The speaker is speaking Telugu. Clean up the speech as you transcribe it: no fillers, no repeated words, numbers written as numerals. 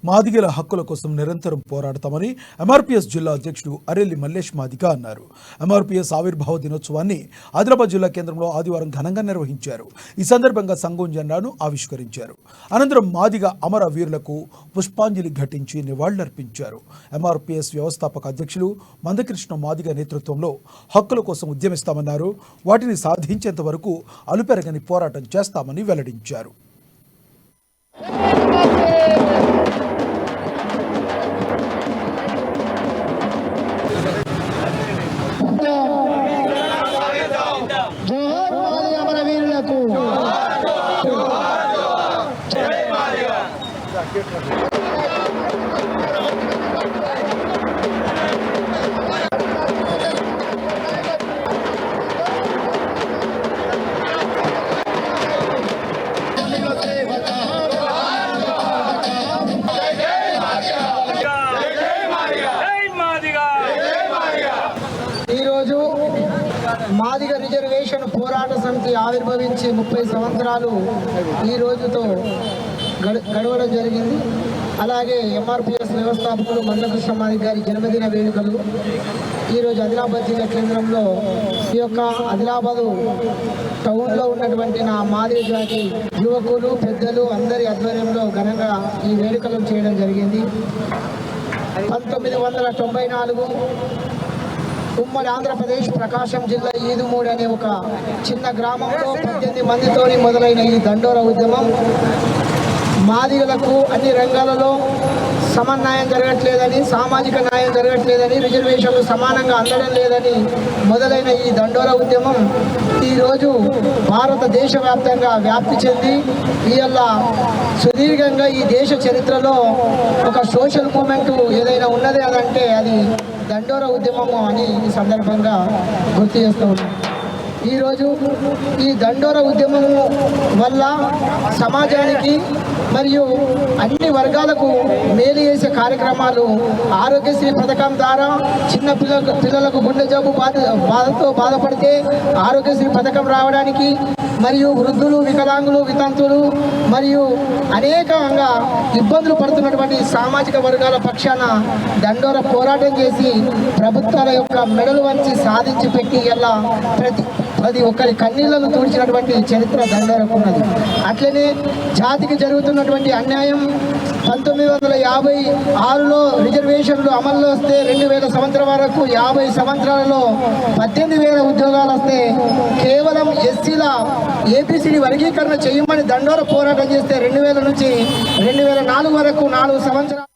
మాదిగల హక్కుల కోసం నిరంతరం పోరాడతామని ఎంఆర్పీఎస్ జిల్లా అధ్యక్షుడు అరెల్లి మల్లేష్ మాదిగ అన్నారు. ఎంఆర్పీఎస్ ఆవిర్భావ దినోత్సవాన్ని ఆదిలాబాద్ జిల్లా కేంద్రంలో ఆదివారం ఘనంగా నిర్వహించారు. ఈ సందర్భంగా సంఘం జెండాను ఆవిష్కరించారు. అనంతరం మాదిగ అమర వీరులకు పుష్పాంజలి ఘటించి నివాళులర్పించారు. ఎంఆర్పీఎస్ వ్యవస్థాపక అధ్యక్షులు మందకృష్ణ మాదిగ నేతృత్వంలో హక్కుల కోసం ఉద్యమిస్తామన్నారు. వాటిని సాధించేంత వరకు అలుపెరగని పోరాటం చేస్తామని వెల్లడించారు. మాదిగ రిజర్వేషన్ పోరాట సమితి ఆవిర్భవించి 30 సంవత్సరాలు ఈ రోజుతో గడవడం జరిగింది. అలాగే ఎంఆర్పీఎస్ వ్యవస్థాపకులు మందకృష్ణ మాదిగ గారి జన్మదిన వేడుకలు ఈరోజు ఆదిలాబాద్ జిల్లా కేంద్రంలో ఈ యొక్క ఆదిలాబాదు టౌన్లో ఉన్నటువంటి నా మాదిగ జాతి యువకులు పెద్దలు అందరి ఆధ్వర్యంలో ఘనంగా ఈ వేడుకలను చేయడం జరిగింది. 1994 ఉమ్మడి ఆంధ్రప్రదేశ్ ప్రకాశం జిల్లా ఈదుమూడి అనే ఒక చిన్న గ్రామంలో 18 మందితో మొదలైన ఈ దండోర ఉద్యమం మాదిగలకు అన్ని రంగాలలో సమన్యాయం జరగట్లేదని, సామాజిక న్యాయం జరగట్లేదని, రిజర్వేషన్లు సమానంగా అందడం లేదని మొదలైన ఈ దండోర ఉద్యమం ఈరోజు భారతదేశ వ్యాప్తంగా వ్యాప్తి చెంది ఇవాళ సుదీర్ఘంగా ఈ దేశ చరిత్రలో ఒక సోషల్ మూమెంట్ ఏదైనా ఉన్నది అదంటే అది దండోర ఉద్యమము అని ఈ సందర్భంగా గుర్తు చేస్తూ ఉన్నాం. ఈరోజు ఈ దండోర ఉద్యమము వల్ల సమాజానికి మరియు అన్ని వర్గాలకు మేలు చేసే కార్యక్రమాలు ఆరోగ్యశ్రీ పథకం ద్వారా చిన్న పిల్లలకు గుండె జబ్బు బాధతో బాధపడితే ఆరోగ్యశ్రీ పథకం రావడానికి, మరియు వృద్ధులు, వికలాంగులు, వితంతులు మరియు అనేకంగా ఇబ్బందులు పడుతున్నటువంటి సామాజిక వర్గాల పక్షాన దండోర పోరాటం చేసి ప్రభుత్వాల యొక్క మెడలు వంచి సాధించి పెట్టి ఇలా ప్రతి ఒక్కరి కన్నీళ్లను తుడిచినటువంటి చరిత్ర దండోరకున్నది. అట్లనే జాతికి జరుగుతున్నటువంటి అన్యాయం 1956లో రిజర్వేషన్లు అమల్లో వస్తే 2000 సంవత్సరం వరకు 50 సంవత్సరాలలో 18,000 ఉద్యోగాలు వస్తే కేవలం ఎస్సీల ఏబిసిడి వర్గీకరణ చేయమని దండోర పోరాటం చేస్తే 2000 నుంచి 2004 వరకు 4 సంవత్సరాలు